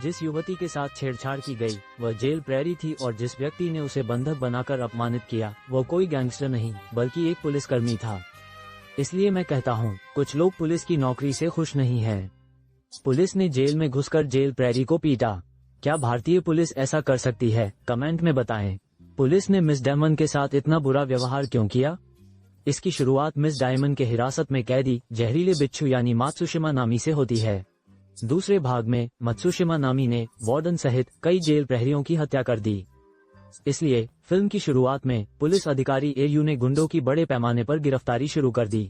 जिस युवती के साथ छेड़छाड़ की गई वह जेल प्रहरी थी और जिस व्यक्ति ने उसे बंधक बनाकर अपमानित किया वो कोई गैंगस्टर नहीं बल्कि एक पुलिसकर्मी था। इसलिए मैं कहता हूँ कुछ लोग पुलिस की नौकरी से खुश नहीं हैं। पुलिस ने जेल में घुसकर जेल प्रहरी को पीटा। क्या भारतीय पुलिस ऐसा कर सकती है? कमेंट में बताएं। पुलिस ने मिस डायमंड के साथ इतना बुरा व्यवहार क्यों किया? इसकी शुरुआत मिस डायमंड के हिरासत में कैदी जहरीले बिच्छू यानी मात्सुशिमा नामी से होती है। दूसरे भाग में मात्सुशिमा नामी ने वार्डन सहित कई जेल प्रहरियों की हत्या कर दी। इसलिए फिल्म की शुरुआत में पुलिस अधिकारी एयू ने गुंडों की बड़े पैमाने पर गिरफ्तारी शुरू कर दी।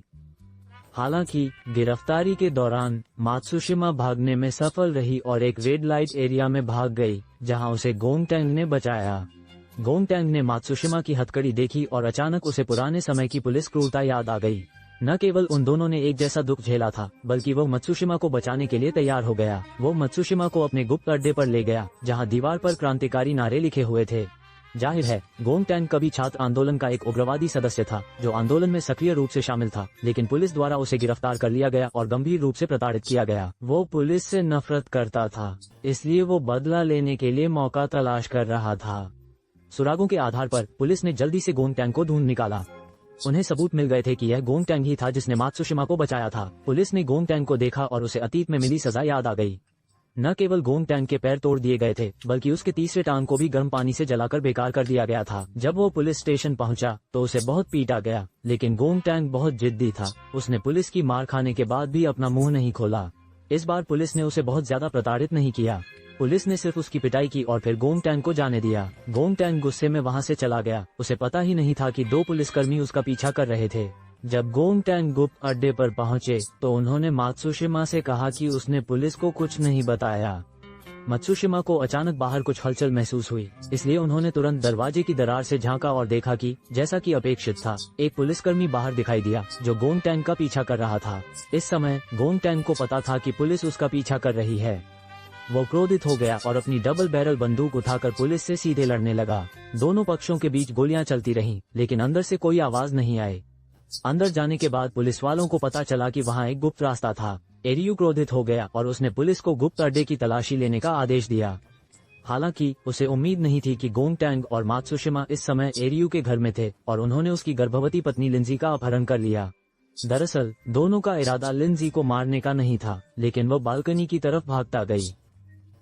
हालांकि गिरफ्तारी के दौरान मात्सुशिमा भागने में सफल रही और एक रेड लाइट एरिया में भाग गई जहां उसे गोंगटैंग ने बचाया। गोंगटैंग ने मात्सुशिमा की हथकड़ी देखी और अचानक उसे पुराने समय की पुलिस क्रूरता याद आ गई। न केवल उन दोनों ने एक जैसा दुख झेला था बल्कि वो मात्सुशिमा को बचाने के लिए तैयार हो गया। वो मात्सुशिमा को अपने गुप्त अड्डे पर ले गया जहां दीवार पर क्रांतिकारी नारे लिखे हुए थे। जाहिर है गोंगटैंग कभी छात्र आंदोलन का एक उग्रवादी सदस्य था जो आंदोलन में सक्रिय रूप से शामिल था, लेकिन पुलिस द्वारा उसे गिरफ्तार कर लिया गया और गंभीर रूप से प्रताड़ित किया गया। वो पुलिस से नफरत करता था, इसलिए वो बदला लेने के लिए मौका तलाश कर रहा था। सुरागों के आधार पर पुलिस ने जल्दी से गोंगटैंग को ढूंढ निकाला। उन्हें सबूत मिल गए थे कि यह गोंगटैंग ही था जिसने मात्सुशिमा को बचाया था। पुलिस ने गोंगटैंग को देखा और उसे अतीत में मिली सजा याद आ गई। न केवल गोंगटैंग के पैर तोड़ दिए गए थे बल्कि उसके तीसरे टांग को भी गर्म पानी से जलाकर बेकार कर दिया गया था। जब वो पुलिस स्टेशन पहुंचा तो उसे बहुत पीटा गया, लेकिन गोंगटैंग बहुत जिद्दी था। उसने पुलिस की मार खाने के बाद भी अपना मुंह नहीं खोला। इस बार पुलिस ने उसे बहुत ज्यादा प्रताड़ित नहीं किया। पुलिस ने सिर्फ उसकी पिटाई की और फिर गोंगटैंग को जाने दिया। गोंगटैंग गुस्से में वहां से चला गया। उसे पता ही नहीं था कि दो पुलिसकर्मी उसका पीछा कर रहे थे। जब गोंगटैंग गुप्त अड्डे पर पहुंचे तो उन्होंने मात्सुशिमा से कहा कि उसने पुलिस को कुछ नहीं बताया। मात्सुशिमा को अचानक बाहर कुछ हलचल महसूस हुई, इसलिए उन्होंने तुरंत दरवाजे की दरार से झांका और देखा कि जैसा कि अपेक्षित था एक पुलिसकर्मी बाहर दिखाई दिया जो गोंगटैंग का पीछा कर रहा था। इस समय गोंगटैंग को पता था कि पुलिस उसका पीछा कर रही है। वो क्रोधित हो गया और अपनी डबल बैरल बंदूक उठाकर पुलिस से सीधे लड़ने लगा। दोनों पक्षों के बीच गोलियां चलती रहीं, लेकिन अंदर से कोई आवाज नहीं आई। अंदर जाने के बाद पुलिस वालों को पता चला कि वहां एक गुप्त रास्ता था। एरियू क्रोधित हो गया और उसने पुलिस को गुप्त अड्डे की तलाशी लेने का आदेश दिया। हालांकि उसे उम्मीद नहीं थी कि गोंगटैंग और मात्सुशिमा इस समय एरियू के घर में थे और उन्होंने उसकी गर्भवती पत्नी लिंजी का अपहरण कर लिया। दरअसल दोनों का इरादा लिंजी को मारने का नहीं था, लेकिन वो बालकनी की तरफ भागता गई।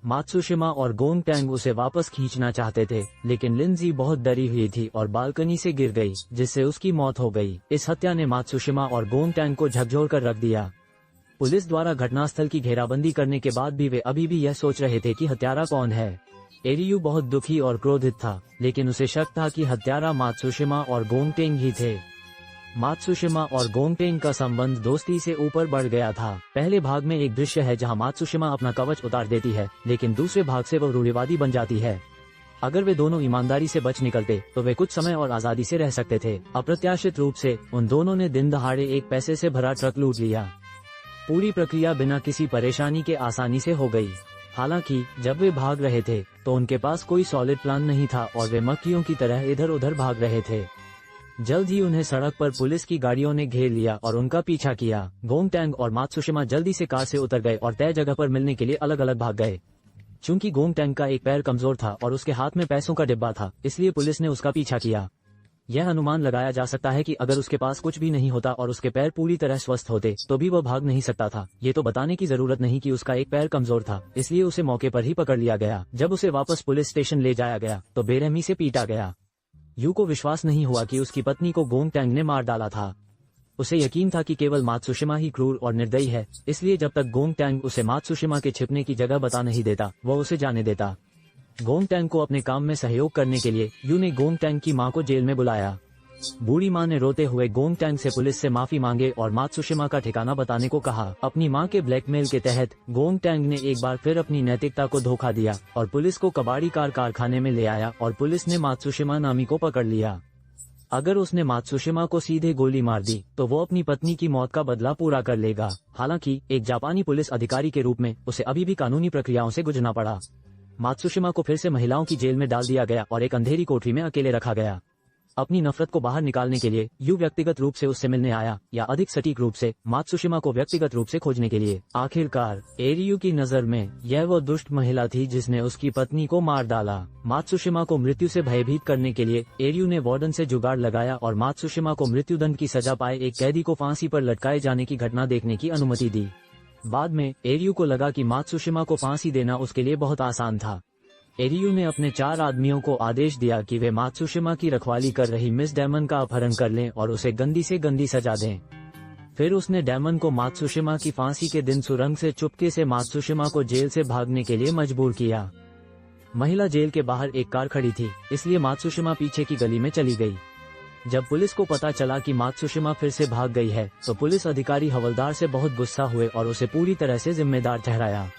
मात्सुशिमा और गोंगटैंग उसे वापस खींचना चाहते थे, लेकिन लिंजी बहुत डरी हुई थी और बालकनी से गिर गई, जिससे उसकी मौत हो गई। इस हत्या ने मात्सुशिमा और गोंगटैंग को झकझोर कर रख दिया। पुलिस द्वारा घटनास्थल की घेराबंदी करने के बाद भी वे अभी भी यह सोच रहे थे कि हत्यारा कौन है। एरियू बहुत दुखी और क्रोधित था, लेकिन उसे शक था कि हत्यारा मात्सुशिमा और गोंगटैंग ही थे। मात्सुशिमा और गोंगटैंग का संबंध दोस्ती से ऊपर बढ़ गया था। पहले भाग में एक दृश्य है जहां मात्सुशिमा अपना कवच उतार देती है, लेकिन दूसरे भाग से वो रूढ़िवादी बन जाती है। अगर वे दोनों ईमानदारी से बच निकलते तो वे कुछ समय और आजादी से रह सकते थे। अप्रत्याशित रूप से उन दोनों ने दिन दहाड़े एक पैसे से भरा ट्रक लूट लिया। पूरी प्रक्रिया बिना किसी परेशानी के आसानी से हो गई। हालांकि जब वे भाग रहे थे तो उनके पास कोई सॉलिड प्लान नहीं था और वे मक्खियों की तरह इधर उधर भाग रहे थे। जल्द ही उन्हें सड़क पर पुलिस की गाड़ियों ने घेर लिया और उनका पीछा किया। गोंगटैंग और मात्सुशिमा जल्दी से कार से उतर गए और तय जगह पर मिलने के लिए अलग अलग भाग गए। चूंकि गोंगटैंग का एक पैर कमजोर था और उसके हाथ में पैसों का डिब्बा था, इसलिए पुलिस ने उसका पीछा किया। यह अनुमान लगाया जा सकता है कि अगर उसके पास कुछ भी नहीं होता और उसके पैर पूरी तरह स्वस्थ होते तो भी वह भाग नहीं सकता था। ये तो बताने की जरूरत नहीं कि उसका एक पैर कमजोर था, इसलिए उसे मौके पर ही पकड़ लिया गया। जब उसे वापस पुलिस स्टेशन ले जाया गया तो बेरहमी से पीटा गया। यू को विश्वास नहीं हुआ कि उसकी पत्नी को गोंगटैंग ने मार डाला था। उसे यकीन था कि केवल मात्सुशिमा ही क्रूर और निर्दयी है, इसलिए जब तक गोंगटैंग उसे मात्सुशिमा के छिपने की जगह बता नहीं देता वह उसे जाने देता। गोंगटैंग को अपने काम में सहयोग करने के लिए यू ने गोंगटैंग की मां को जेल में बुलाया। बूढ़ी मां ने रोते हुए गोंगटैंग से पुलिस से माफी मांगे और मात्सुशिमा का ठिकाना बताने को कहा। अपनी मां के ब्लैकमेल के तहत गोंगटैंग ने एक बार फिर अपनी नैतिकता को धोखा दिया और पुलिस को कबाड़ी कारखाने में ले आया और पुलिस ने मात्सुशिमा नामी को पकड़ लिया। अगर उसने मात्सुशिमा को सीधे गोली मार दी तो वो अपनी पत्नी की मौत का बदला पूरा कर लेगा। हालांकि एक जापानी पुलिस अधिकारी के रूप में उसे अभी भी कानूनी प्रक्रियाओं से गुजरना पड़ा। मात्सुशिमा को फिर से महिलाओं की जेल में डाल दिया गया और एक अंधेरी कोठरी में अकेले रखा गया। अपनी नफरत को बाहर निकालने के लिए यू व्यक्तिगत रूप से उससे मिलने आया, या अधिक सटीक रूप से मात्सुशिमा को व्यक्तिगत रूप से खोजने के लिए। आखिरकार एरियू की नजर में यह वो दुष्ट महिला थी जिसने उसकी पत्नी को मार डाला। मात्सुशिमा को मृत्यु से भयभीत करने के लिए एरियू ने वार्डन से जुगाड़ लगाया और मात्सुशिमा को मृत्युदंड की सजा पाए एक कैदी को फांसी पर लटकाए जाने की घटना देखने की अनुमति दी। बाद में एरियू को लगा कि मात्सुशिमा को फांसी देना उसके लिए बहुत आसान था। एरियू ने अपने 4 आदमियों को आदेश दिया कि वे मात्सुशिमा की रखवाली कर रही मिस डेमन का अपहरण कर लें और उसे गंदी से गंदी सजा दें। फिर उसने डेमन को मात्सुशिमा की फांसी के दिन सुरंग से चुपके से मात्सुशिमा को जेल से भागने के लिए मजबूर किया। महिला जेल के बाहर एक कार खड़ी थी, इसलिए मात्सुशिमा पीछे की गली में चली गई। जब पुलिस को पता चला कि मात्सुशिमा फिर से भाग गई है, तो पुलिस अधिकारी हवलदार से बहुत गुस्सा हुए और उसे पूरी तरह से जिम्मेदार ठहराया।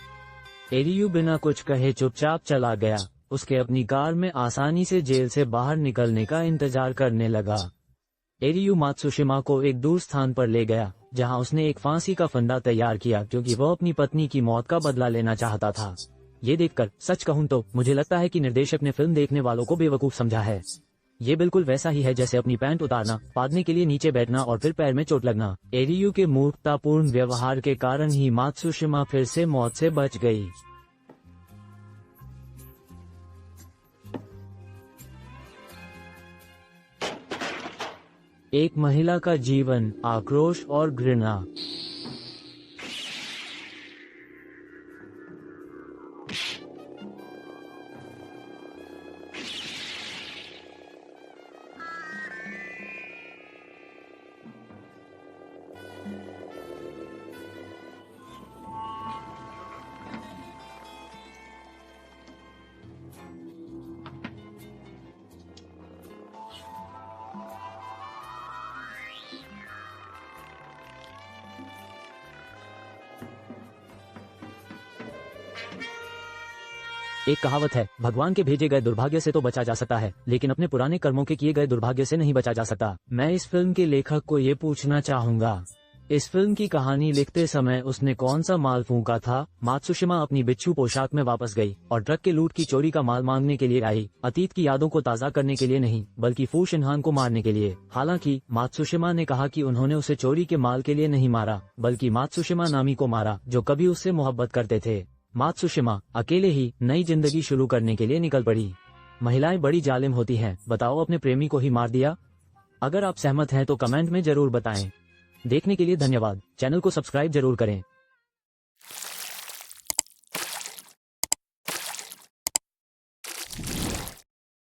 एरियू बिना कुछ कहे चुपचाप चला गया। उसके अपनी कार में आसानी से जेल से बाहर निकलने का इंतजार करने लगा। एरियू मात्सुशिमा को एक दूर स्थान पर ले गया, जहां उसने एक फांसी का फंदा तैयार किया, क्योंकि वह अपनी पत्नी की मौत का बदला लेना चाहता था। ये देखकर सच कहूं तो मुझे लगता है कि निर्देशक ने फिल्म देखने वालों को बेवकूफ समझा है। ये बिल्कुल वैसा ही है जैसे अपनी पैंट उतारना, पादने के लिए नीचे बैठना और फिर पैर में चोट लगना। एरियू के मूर्खतापूर्ण व्यवहार के कारण ही मात्सुशिमा फिर से मौत से बच गई। एक महिला का जीवन, आक्रोश और घृणा। एक कहावत है, भगवान के भेजे गए दुर्भाग्य से तो बचा जा सकता है, लेकिन अपने पुराने कर्मों के किए गए दुर्भाग्य से नहीं बचा जा सकता। मैं इस फिल्म के लेखक को ये पूछना चाहूंगा, इस फिल्म की कहानी लिखते समय उसने कौन सा माल फूंका था? मात्सुशिमा अपनी बिच्छू पोशाक में वापस गई और ट्रक के लूट की चोरी का माल मांगने के लिए आई, अतीत की यादों को ताज़ा करने के लिए नहीं, बल्कि फू शिनहान को मारने के लिए। हालांकि मात्सुशिमा ने कहा कि उन्होंने उसे चोरी के माल के लिए नहीं मारा, बल्कि मात्सुशिमा नामी को मारा, जो कभी उससे मोहब्बत करते थे। मात्सुशिमा अकेले ही नई जिंदगी शुरू करने के लिए निकल पड़ी। महिलाएं बड़ी जालिम होती हैं, बताओ अपने प्रेमी को ही मार दिया। अगर आप सहमत हैं तो कमेंट में जरूर बताएं। देखने के लिए धन्यवाद। चैनल को सब्सक्राइब जरूर करें।